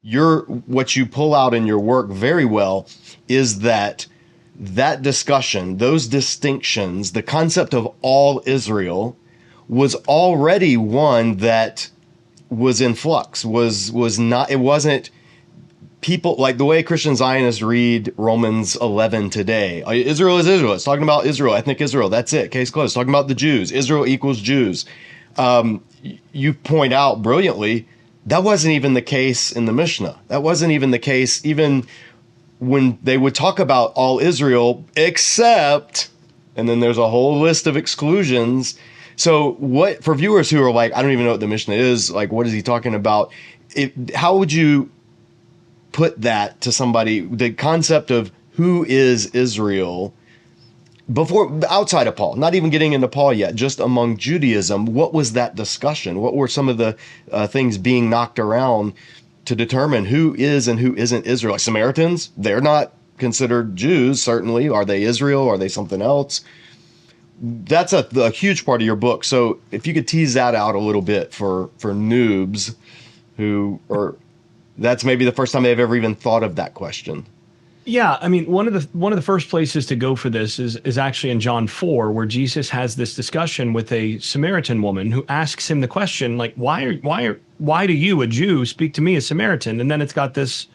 what you pull out in your work very well is that discussion, those distinctions, the concept of all Israel was already one that was in flux, was not, it wasn't people like the way Christian Zionists read Romans 11 today. Israel is Israel. It's talking about Israel, ethnic Israel. That's it. Case closed. It's talking about the Jews. Israel equals Jews. You point out brilliantly, that wasn't even the case in the Mishnah. That wasn't even the case even when they would talk about all Israel, except, and then there's a whole list of exclusions. So what, for viewers who are like, I don't even know what the Mishnah is, like, what is he talking about? How would you put that to somebody, the concept of who is Israel before, outside of Paul, not even getting into Paul yet, just among Judaism? What was that discussion? What were some of the things being knocked around to determine who is and who isn't Israel? Like Samaritans, they're not considered Jews, certainly. Are they Israel? Are they something else? That's a huge part of your book. So if you could tease that out a little bit for noobs who are, that's maybe the first time they've ever even thought of that question. Yeah, I mean, one of the first places to go for this is actually in John 4, where Jesus has this discussion with a Samaritan woman who asks him the question, like, why do you, a Jew, speak to me, a Samaritan? And then it's got this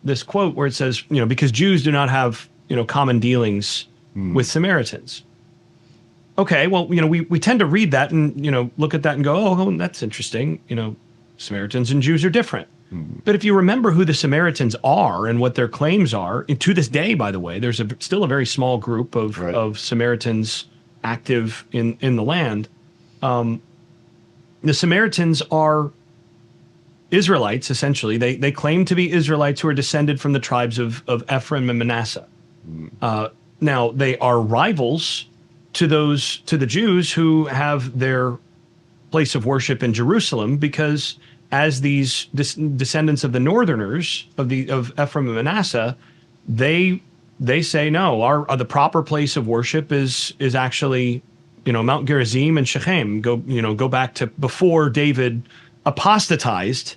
this quote where it says, because Jews do not have common dealings with Samaritans. Okay, well, we tend to read that and look at that and go, oh, that's interesting. Samaritans and Jews are different. But if you remember who the Samaritans are and what their claims are, and to this day, by the way, there's still a very small group of Samaritans active in the land. The Samaritans are Israelites, essentially. They claim to be Israelites who are descended from the tribes of Ephraim and Manasseh. Now, they are rivals to the Jews who have their place of worship in Jerusalem, because as these descendants of the northerners of Ephraim and Manasseh, they say no. The proper place of worship is actually Mount Gerizim and Shechem. Go back to before David apostatized,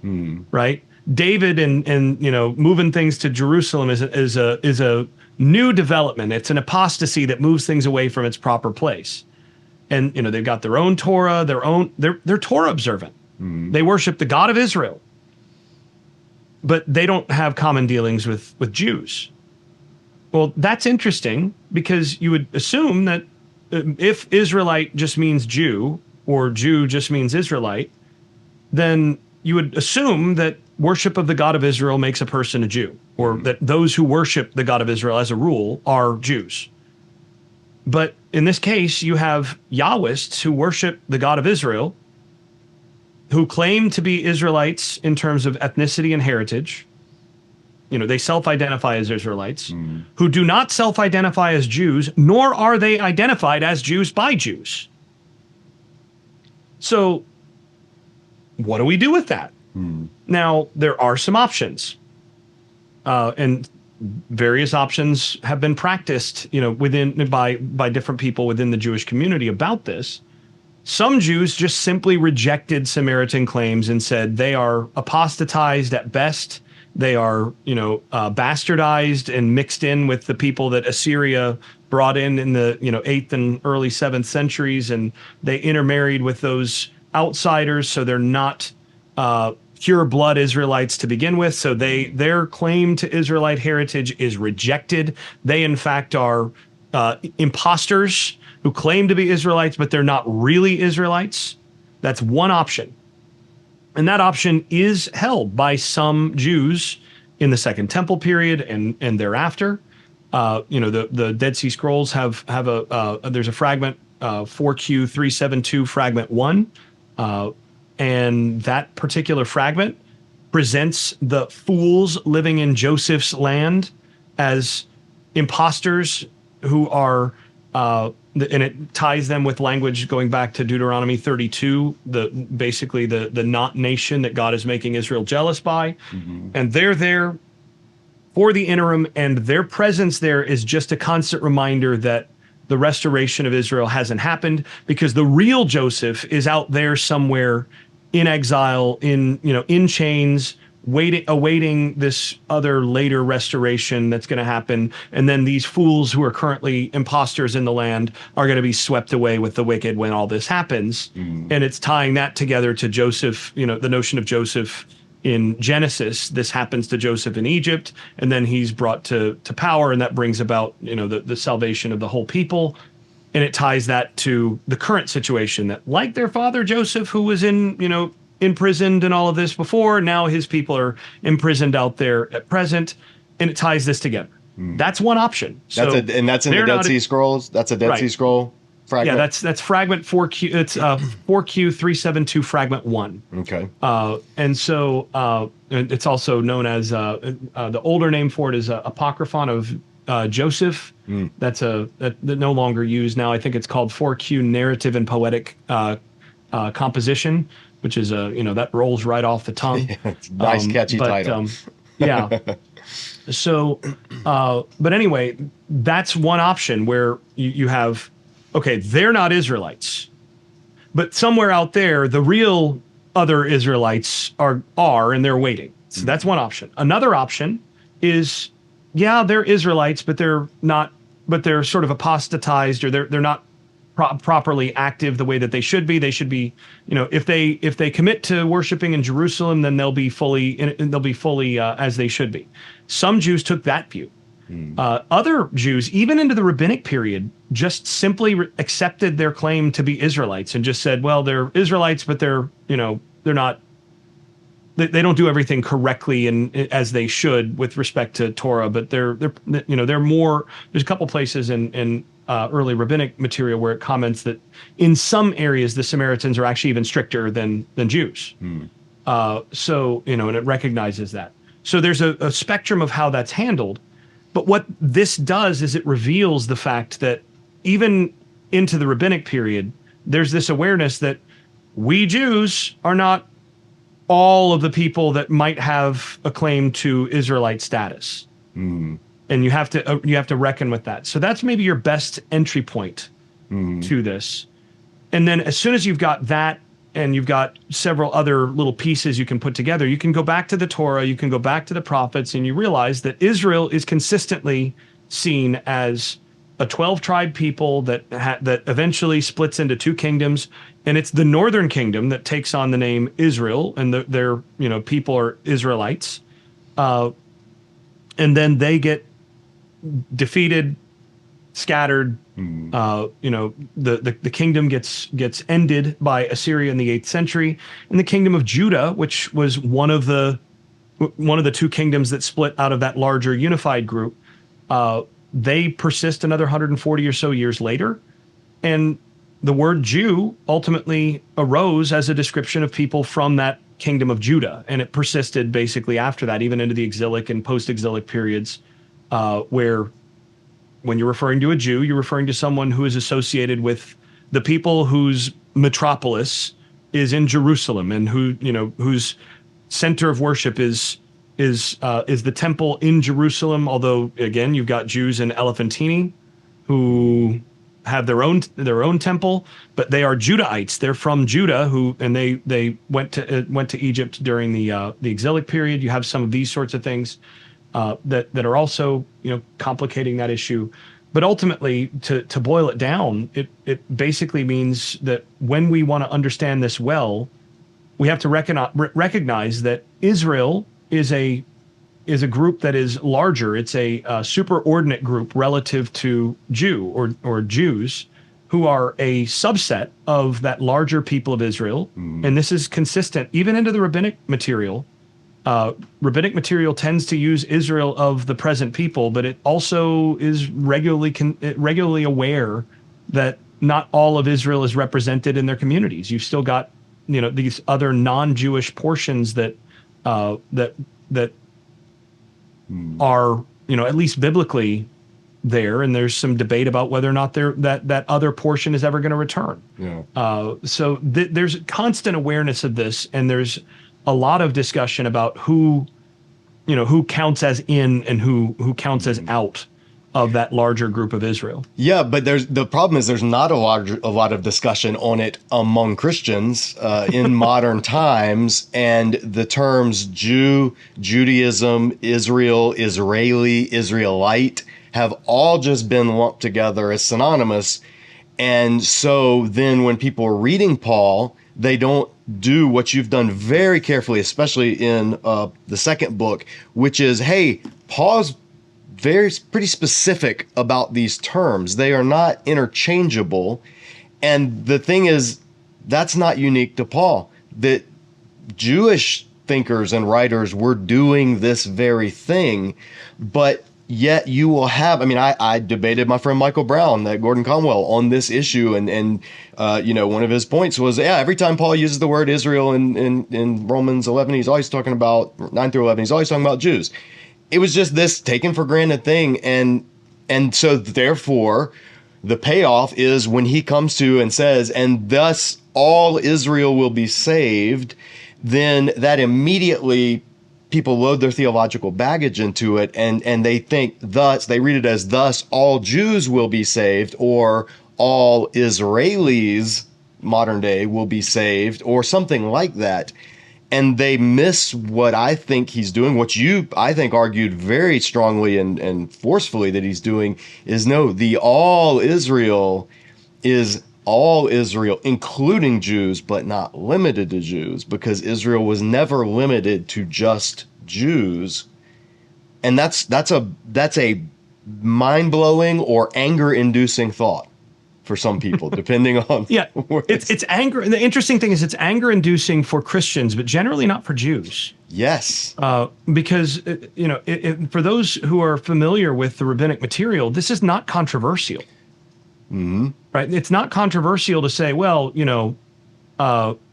right? David and moving things to Jerusalem is a new development. It's an apostasy that moves things away from its proper place. And they've got their own Torah, they're Torah observant. They worship the God of Israel, but they don't have common dealings with Jews. Well, that's interesting, because you would assume that if Israelite just means Jew, or Jew just means Israelite, then you would assume that worship of the God of Israel makes a person a Jew, or that those who worship the God of Israel as a rule are Jews. But in this case, you have Yahwists who worship the God of Israel, who claim to be Israelites in terms of ethnicity and heritage. They self-identify as Israelites, who do not self-identify as Jews, nor are they identified as Jews by Jews. So what do we do with that? Now, there are some options, and various options have been practiced, by different people within the Jewish community about this. Some Jews just simply rejected Samaritan claims and said they are apostatized at best. They are, bastardized and mixed in with the people that Assyria brought in the 8th and early 7th centuries, and they intermarried with those outsiders, so they're not pure blood Israelites to begin with. So their claim to Israelite heritage is rejected. They, in fact, are imposters who claim to be Israelites, but they're not really Israelites. That's one option. And that option is held by some Jews in the Second Temple period and thereafter. The Dead Sea Scrolls have there's a fragment, 4Q 372 fragment 1, and that particular fragment presents the fools living in Joseph's land as imposters who are and it ties them with language going back to Deuteronomy 32, basically the not nation that God is making Israel jealous by. And they're there for the interim, and their presence there is just a constant reminder that the restoration of Israel hasn't happened, because the real Joseph is out there somewhere in exile, in chains, awaiting this other later restoration that's going to happen. And then these fools who are currently imposters in the land are going to be swept away with the wicked when all this happens. And it's tying that together to Joseph, the notion of Joseph in Genesis. This happens to Joseph in Egypt, and then he's brought to power, and that brings about, the salvation of the whole people. And it ties that to the current situation that, like their father Joseph, who was imprisoned and all of this before, now his people are imprisoned out there at present, and it ties this together. That's one option. That's in the Dead Sea Scrolls. That's a Dead Sea Scroll fragment. Yeah, that's fragment 4Q. It's 4Q372 fragment 1. Okay. And so it's also known as the older name for it is Apocryphon of Joseph. That's that no longer used now. I think it's called 4Q Narrative and Poetic Composition, which is that rolls right off the tongue. Nice catchy title. Yeah. So, but anyway, that's one option where you have, okay, they're not Israelites, but somewhere out there, the real other Israelites are, and they're waiting. So that's one option. Another option is, yeah, they're Israelites, but they're not, but they're sort of apostatized, or they're not properly active the way that they should be. They should be, if they commit to worshiping in Jerusalem, then they'll be fully as they should be. Some Jews took that view. Other Jews, even into the rabbinic period, just simply accepted their claim to be Israelites and just said, well, they're Israelites, but they're not. They don't do everything correctly and as they should with respect to Torah, but they're more. There's a couple places in early rabbinic material where it comments that in some areas the Samaritans are actually even stricter than Jews. So and it recognizes that. So there's a spectrum of how that's handled. But what this does is it reveals the fact that even into the rabbinic period, there's this awareness that we Jews are not all of the people that might have a claim to Israelite status. And you have to reckon with that. So that's maybe your best entry point to this. And then as soon as you've got that, and you've got several other little pieces you can put together, you can go back to the Torah, you can go back to the prophets, and you realize that Israel is consistently seen as a 12-tribe people that eventually splits into two kingdoms, and it's the northern kingdom that takes on the name Israel, and their people are Israelites, and then they get defeated, scattered. The kingdom gets ended by Assyria in the 8th century, and the kingdom of Judah, which was one of the two kingdoms that split out of that larger unified group, they persist another 140 or so years later, and the word Jew ultimately arose as a description of people from that kingdom of Judah, and it persisted basically after that, even into the exilic and post-exilic periods, where when you're referring to a Jew, you're referring to someone who is associated with the people whose metropolis is in Jerusalem, and whose center of worship is the temple in Jerusalem. Although again, you've got Jews in Elephantine who have their own temple, but they are Judahites. They're from Judah, and they went to Egypt during the exilic period. You have some of these sorts of things that are also complicating that issue. But ultimately, to boil it down, it basically means that when we want to understand this well, we have to recognize that Israel is a group that is larger. It's a superordinate group relative to Jew or Jews, who are a subset of that larger people of Israel. And this is consistent even into the rabbinic material. Rabbinic material tends to use Israel of the present people, but it also is regularly aware that not all of Israel is represented in their communities. You've still got these other non-Jewish portions that are at least biblically there, and there's some debate about whether or not that other portion is ever going to return. So there's constant awareness of this, and there's a lot of discussion about who counts as in and who counts as out of that larger group of Israel. Yeah, but the problem is there's not a lot of discussion on it among Christians in modern times, and the terms Jew, Judaism, Israel, Israeli, Israelite have all just been lumped together as synonymous. And so then when people are reading Paul, they don't do what you've done very carefully, especially in the second book, which is, hey, Paul's pretty specific about these terms. They are not interchangeable. And the thing is, that's not unique to Paul. That Jewish thinkers and writers were doing this very thing, but yet you will have, I debated my friend Michael Brown at Gordon Conwell on this issue, and one of his points was, yeah, every time Paul uses the word Israel in Romans 11, he's always talking about 9 through 11, he's always talking about Jews. It was just this taken for granted thing, and so therefore the payoff is when he comes to and says, and thus all Israel will be saved, then that immediately people load their theological baggage into it, and they think thus, they read it as thus all Jews will be saved, or all Israelis, modern day, will be saved, or something like that. And they miss what I think he's doing, what you, I think, argued very strongly and forcefully that he's doing, is no, the all Israel is all Israel, including Jews, but not limited to Jews, because Israel was never limited to just Jews. And that's a mind-blowing or anger-inducing thought for some people, depending on it's anger. And the interesting thing is it's anger inducing for Christians, but generally not for Jews. Yes. Because for those who are familiar with the rabbinic material, this is not controversial. Mm-hmm. Right? It's not controversial to say, well,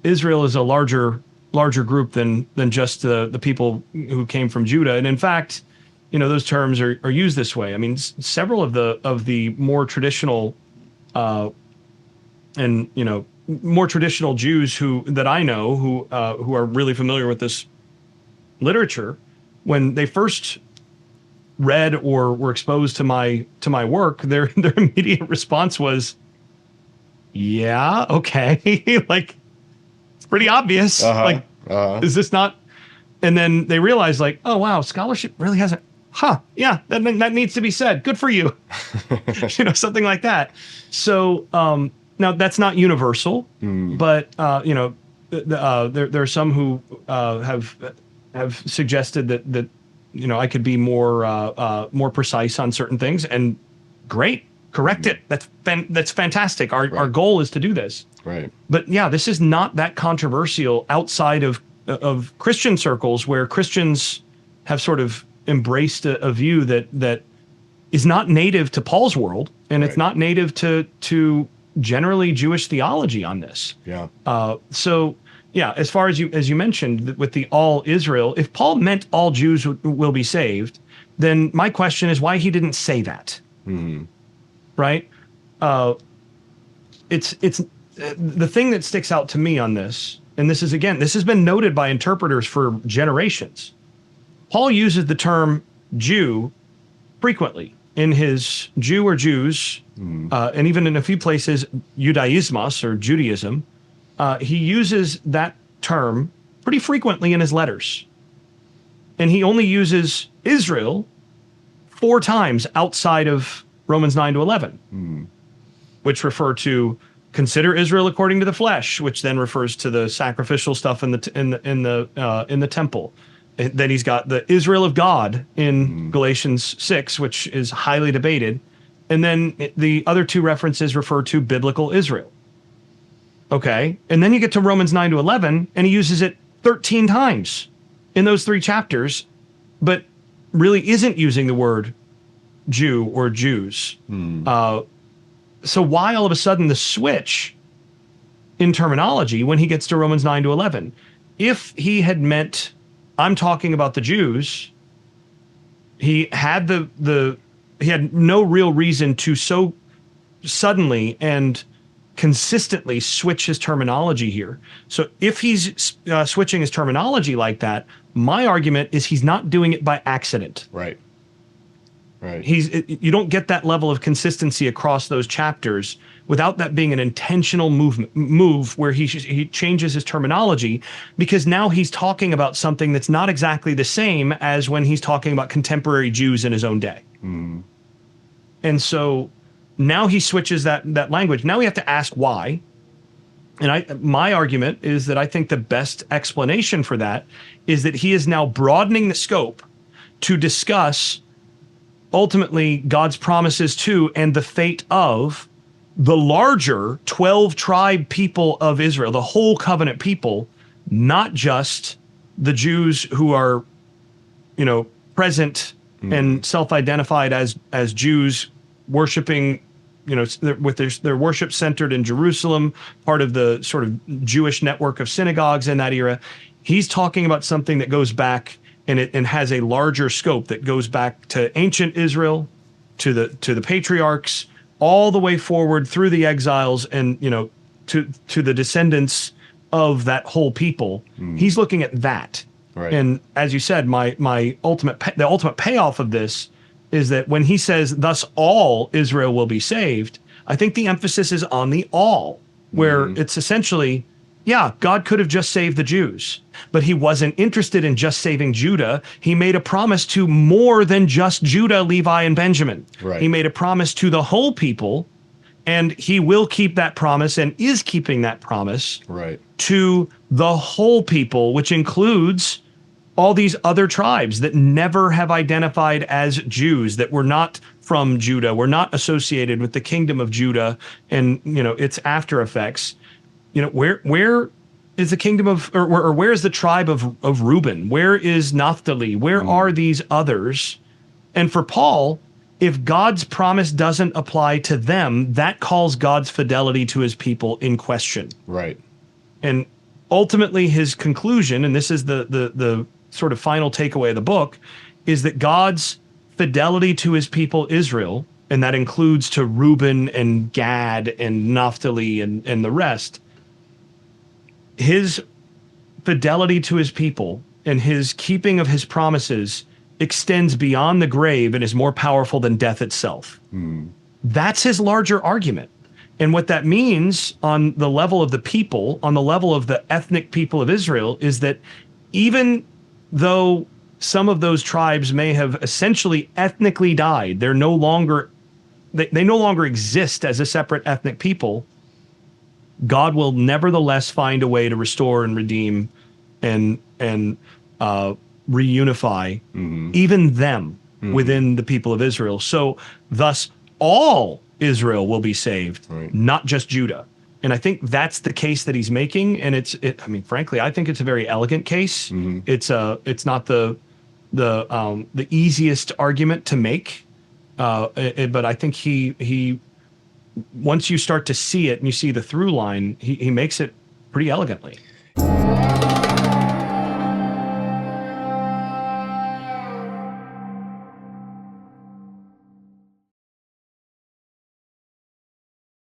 Israel is a larger group than just the people who came from Judah. And in fact, those terms are used this way. I mean, several of the more traditional more traditional Jews that I know who are really familiar with this literature, when they first read or were exposed to my work, their immediate response was, "Yeah, okay, like it's pretty obvious. Is this not?" And then they realized, like, "Oh wow, scholarship really hasn't." Yeah, that needs to be said. Good for you. Something like that. So now that's not universal, but there are some who have suggested that I could be more precise on certain things, and great, correct it. That's fantastic. Our goal is to do this. Right. But yeah, this is not that controversial outside of Christian circles, where Christians have sort of embraced a view that is not native to Paul's world, and it's not native to generally Jewish theology on this. Yeah. So yeah, as far as you mentioned with the all Israel, if Paul meant all Jews will be saved, then my question is why he didn't say that. Mm-hmm. Right? It's the thing that sticks out to me on this, and this has been noted by interpreters for generations. Paul uses the term Jew frequently in his Jew or Jews, and even in a few places, Judaismos or Judaism. He uses that term pretty frequently in his letters. And he only uses Israel 4 times outside of Romans 9 to 11, which refer to consider Israel according to the flesh, which then refers to the sacrificial stuff in the temple. Then he's got the Israel of God in Galatians 6, which is highly debated. And then the other 2 references refer to biblical Israel. Okay. And then you get to Romans 9 to 11, and he uses it 13 times in those 3 chapters, but really isn't using the word Jew or Jews. So why all of a sudden the switch in terminology when he gets to Romans 9 to 11? If he had meant, I'm talking about the Jews, he had he had no real reason to so suddenly and consistently switch his terminology here. So if he's switching his terminology like that, my argument is he's not doing it by accident. Right. Right. You don't get that level of consistency across those chapters without that being an intentional move where he changes his terminology, because now he's talking about something that's not exactly the same as when he's talking about contemporary Jews in his own day. And so now he switches that language. Now we have to ask why. And my argument is that I think the best explanation for that is that he is now broadening the scope to discuss ultimately God's promises to and the fate of the larger 12 tribe people of Israel, the whole covenant people, not just the Jews who are, present and self-identified as Jews worshiping, with their worship centered in Jerusalem, part of the sort of Jewish network of synagogues in that era. He's talking about something that goes back and has a larger scope that goes back to ancient Israel, to the patriarchs, all the way forward through the exiles, and to the descendants of that whole people. He's looking at that. Right. And as you said, the ultimate payoff of this is that when he says, "Thus all Israel will be saved," I think the emphasis is on the all, where it's essentially, yeah, God could have just saved the Jews, but he wasn't interested in just saving Judah. He made a promise to more than just Judah, Levi, and Benjamin. Right. He made a promise to the whole people, and he will keep that promise and is keeping that promise to the whole people, which includes all these other tribes that never have identified as Jews, that were not from Judah, were not associated with the kingdom of Judah and its after effects. Where is the kingdom of, or where is the tribe of Reuben? Where is Naphtali? Where are these others? And for Paul, if God's promise doesn't apply to them, that calls God's fidelity to his people in question. Right. And ultimately his conclusion, and this is the sort of final takeaway of the book, is that God's fidelity to his people Israel, and that includes to Reuben and Gad and Naphtali and the rest, his fidelity to his people and his keeping of his promises extends beyond the grave and is more powerful than death itself. That's his larger argument. And what that means on the level of the people, on the level of the ethnic people of Israel, is that even though some of those tribes may have essentially ethnically died, they no longer exist as a separate ethnic people, God will nevertheless find a way to restore and redeem and reunify even them within the people of Israel. So thus all Israel will be saved, not just Judah. And I think that's the case that he's making. And frankly, I think it's a very elegant case. It's not the easiest argument to make. But I think he once you start to see it and you see the through line, he makes it pretty elegantly.